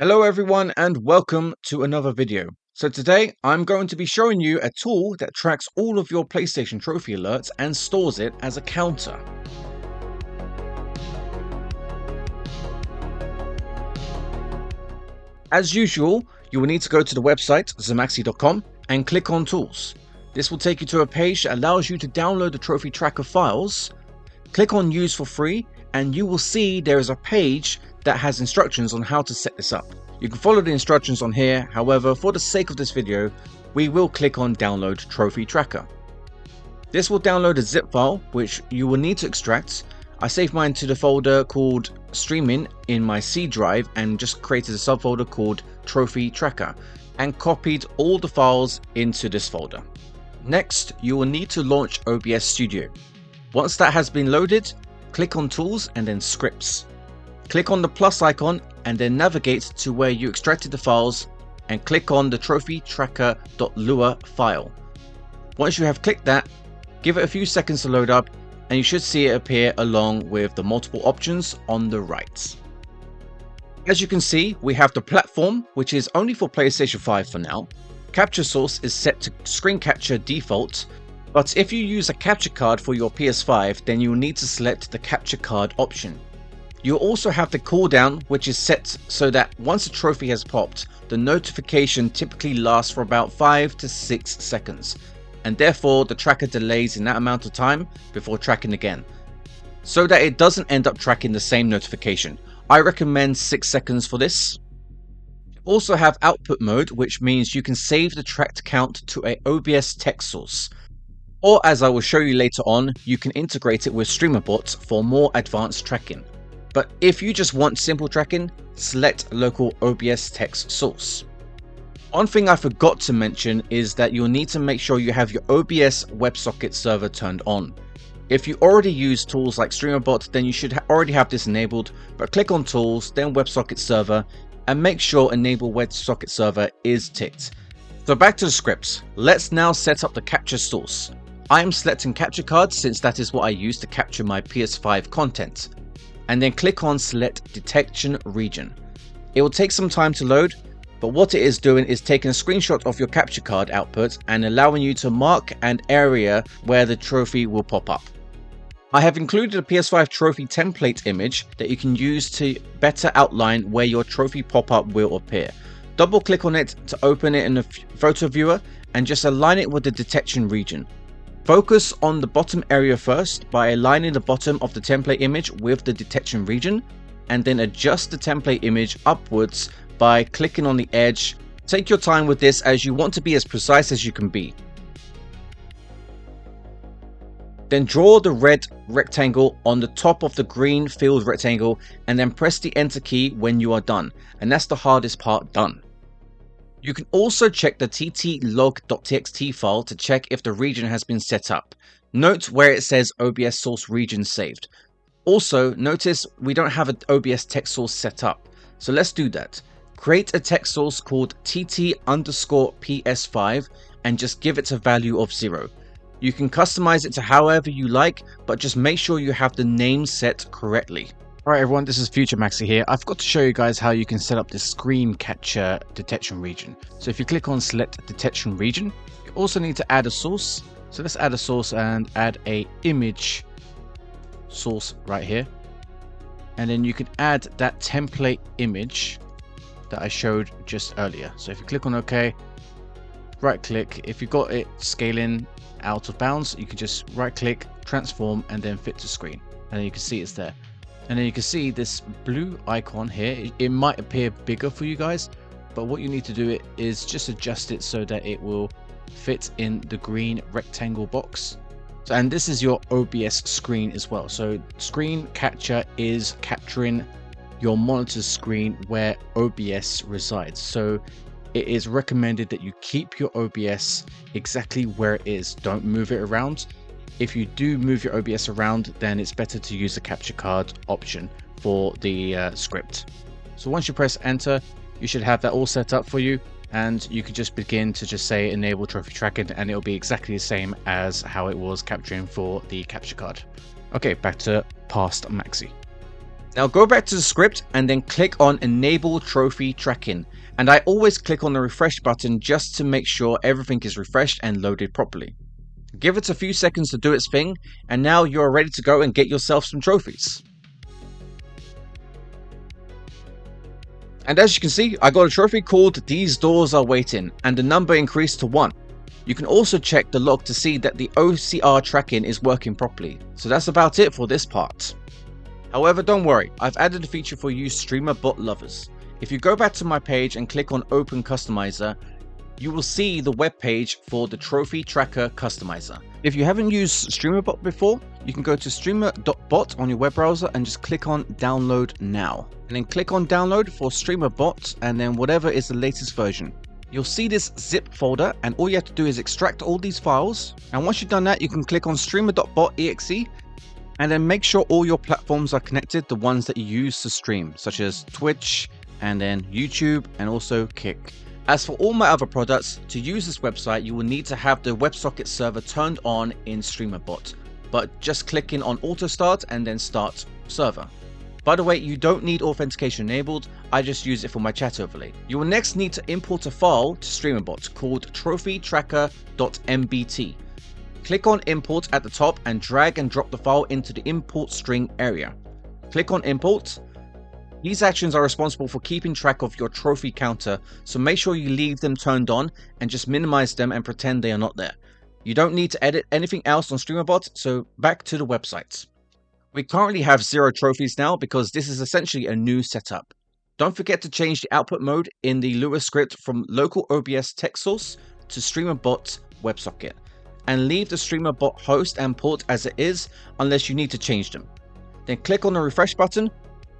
Hello everyone and welcome to another video. So today I'm going to be showing you a tool that tracks all of your PlayStation trophy alerts and stores it as a counter. As usual, you will need to go to the website zamaxi.com and click on Tools. This will take you to a page that allows you to download the trophy tracker files. Click on Use for Free and you will see there is a page that has instructions on how to set this up. You can follow the instructions on here, however, for the sake of this video, we will click on Download Trophy Tracker. This will download a zip file, which you will need to extract. I saved mine to the folder called Streaming in my C drive and just created a subfolder called Trophy Tracker and copied all the files into this folder. Next, you will need to launch OBS Studio. Once that has been loaded, click on Tools and then Scripts. Click on the plus icon and then navigate to where you extracted the files and click on the trophytracker.lua file. Once you have clicked that, give it a few seconds to load up and you should see it appear along with the multiple options on the right. As you can see, we have the platform, which is only for PlayStation 5 for now. Capture source is set to screen capture default, but if you use a capture card for your PS5, then you will need to select the capture card option. You also have the cooldown, which is set so that once a trophy has popped, the notification typically lasts for about 5 to 6 seconds, and therefore the tracker delays in that amount of time before tracking again, so that it doesn't end up tracking the same notification. I recommend 6 seconds for this. Also have output mode, which means you can save the tracked count to a OBS text source, or as I will show you later on, you can integrate it with Streamerbot for more advanced tracking. But if you just want simple tracking, select local OBS text source. One thing I forgot to mention is that you'll need to make sure you have your OBS WebSocket server turned on. If you already use tools like Streamerbot, then you should already have this enabled, but click on Tools, then WebSocket Server, and make sure Enable WebSocket Server is ticked. So back to the scripts. Let's now set up the capture source. I am selecting capture cards since that is what I use to capture my PS5 content. And then click on Select Detection Region. It will take some time to load, but what it is doing is taking a screenshot of your capture card output and allowing you to mark an area where the trophy will pop up. I have included a PS5 trophy template image that you can use to better outline where your trophy pop-up will appear. Double click on it to open it in the photo viewer and just align it with the detection region. Focus on the bottom area first by aligning the bottom of the template image with the detection region, and then adjust the template image upwards by clicking on the edge. Take your time with this as you want to be as precise as you can be. Then draw the red rectangle on the top of the green filled rectangle and then press the enter key when you are done, and that's the hardest part done. You can also check the ttlog.txt file to check if the region has been set up. Note where it says OBS source region saved. Also, notice we don't have an OBS text source set up. So let's do that. Create a text source called tt_ps5 and just give it a value of 0. You can customize it to however you like, but just make sure you have the name set correctly. Alright everyone, this is Future Maxi here. I forgot to show you guys how you can set up this screen capture detection region. So if you click on Select Detection Region, you also need to add a source. So let's add a source and add a image source right here. And then you can add that template image that I showed just earlier. So if you click on OK, right click. If you've got it scaling out of bounds, you can just right click, transform, and then fit to screen. And then you can see it's there. And then you can see this blue icon here. It might appear bigger for you guys, but what you need to do is just adjust it so that it will fit in the green rectangle box. And this is your OBS screen as well. So screen capture is capturing your monitor screen where OBS resides. So it is recommended that you keep your OBS exactly where it is. Don't move it around. If you do move your OBS around, then it's better to use the capture card option for the script. So once you press enter, you should have that all set up for you, and you can just begin to just say enable trophy tracking, and it'll be exactly the same as how it was capturing for the capture card. Okay, back to past Maxi. Now go back to the script and then click on Enable Trophy Tracking. And I always click on the refresh button just to make sure everything is refreshed and loaded properly. Give it a few seconds to do its thing, and now you're ready to go and get yourself some trophies. And as you can see, I got a trophy called These Doors Are Waiting, and the number increased to 1. You can also check the log to see that the OCR tracking is working properly. So that's about it for this part. However, don't worry, I've added a feature for you Streamerbot lovers. If you go back to my page and click on Open Customizer, you will see the web page for the Trophy Tracker Customizer. If you haven't used Streamerbot before, you can go to Streamer.bot on your web browser and just click on Download Now. And then click on Download for Streamerbot and then whatever is the latest version. You'll see this zip folder, and all you have to do is extract all these files. And once you've done that, you can click on Streamer.bot exe and then make sure all your platforms are connected, the ones that you use to stream, such as Twitch and then YouTube and also Kick. As for all my other products, to use this website, you will need to have the WebSocket server turned on in Streamerbot, but just click in on Auto Start and then Start Server. By the way, you don't need authentication enabled, I just use it for my chat overlay. You will next need to import a file to Streamerbot called trophytracker.mbt. Click on Import at the top and drag and drop the file into the import string area. Click on Import. These actions are responsible for keeping track of your trophy counter, so make sure you leave them turned on and just minimize them and pretend they are not there. You don't need to edit anything else on Streamerbot, so back to the website. We currently have 0 trophies now because this is essentially a new setup. Don't forget to change the output mode in the Lua script from local OBS text source to Streamerbot WebSocket, and leave the Streamerbot host and port as it is unless you need to change them. Then click on the refresh button,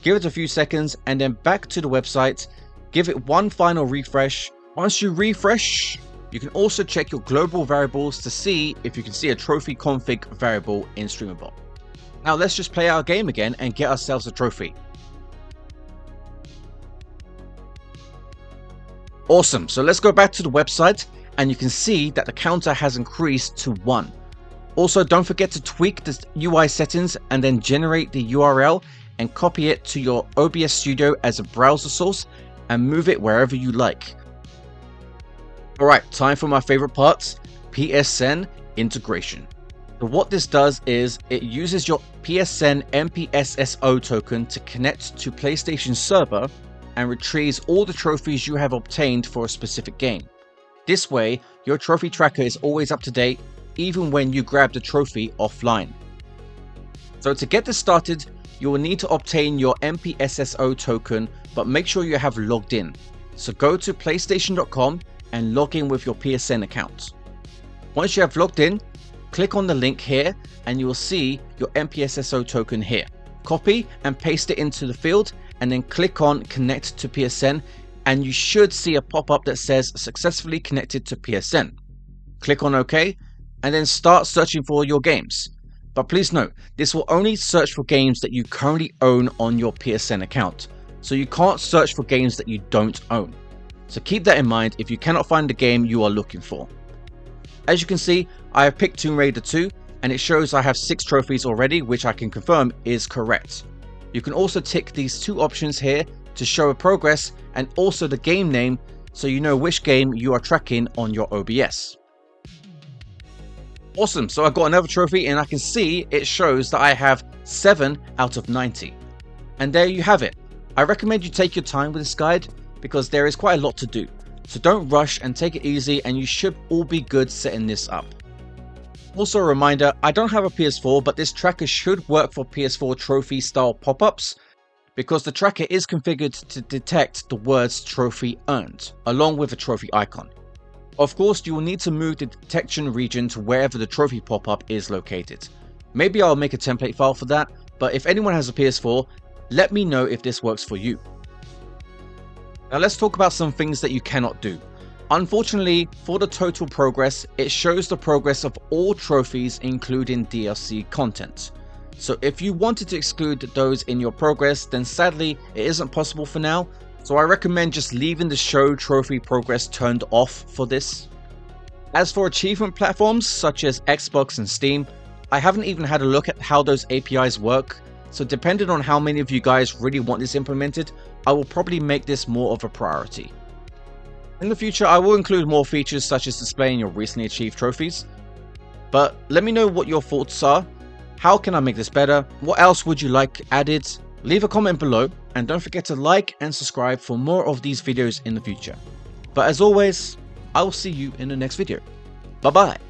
give it a few seconds, and then back to the website. Give it one final refresh. Once you refresh, you can also check your global variables to see if you can see a trophy config variable in Streamerbot. Now let's just play our game again and get ourselves a trophy. Awesome, so let's go back to the website and you can see that the counter has increased to 1. Also, don't forget to tweak the UI settings and then generate the URL and copy it to your OBS Studio as a browser source and move it wherever you like. Alright, time for my favorite part, PSN Integration. So what this does is it uses your PSN MPSSO token to connect to PlayStation server and retrieves all the trophies you have obtained for a specific game. This way, your trophy tracker is always up to date, even when you grab the trophy offline. So to get this started, you will need to obtain your MPSSO token, but make sure you have logged in. So go to PlayStation.com and log in with your PSN account. Once you have logged in, click on the link here and you will see your MPSSO token here. Copy and paste it into the field and then click on Connect to PSN, and you should see a pop-up that says Successfully Connected to PSN. Click on OK and then start searching for your games. But please note, this will only search for games that you currently own on your PSN account, so you can't search for games that you don't own. So keep that in mind if you cannot find the game you are looking for. As you can see, I have picked Tomb Raider 2 and it shows I have 6 trophies already, which I can confirm is correct. You can also tick these 2 options here to show a progress and also the game name so you know which game you are tracking on your OBS. Awesome, so I got another trophy and I can see it shows that I have 7 out of 90. And there you have it. I recommend you take your time with this guide because there is quite a lot to do. So don't rush and take it easy and you should all be good setting this up. Also a reminder, I don't have a PS4, but this tracker should work for PS4 trophy style pop-ups because the tracker is configured to detect the words trophy earned along with a trophy icon. Of course, you will need to move the detection region to wherever the trophy pop-up is located. Maybe I'll make a template file for that, but if anyone has a PS4, let me know if this works for you. Now let's talk about some things that you cannot do. Unfortunately, for the total progress, it shows the progress of all trophies including DLC content. So if you wanted to exclude those in your progress, then sadly it isn't possible for now. So I recommend just leaving the show trophy progress turned off for this. As for achievement platforms such as Xbox and Steam, I haven't even had a look at how those APIs work, So depending on how many of you guys really want this implemented, I will probably make this more of a priority. In the future, I will include more features such as displaying your recently achieved trophies. But let me know what your thoughts are. How can I make this better? What else would you like added? Leave a comment below, and don't forget to like and subscribe for more of these videos in the future. But as always, I will see you in the next video. Bye bye.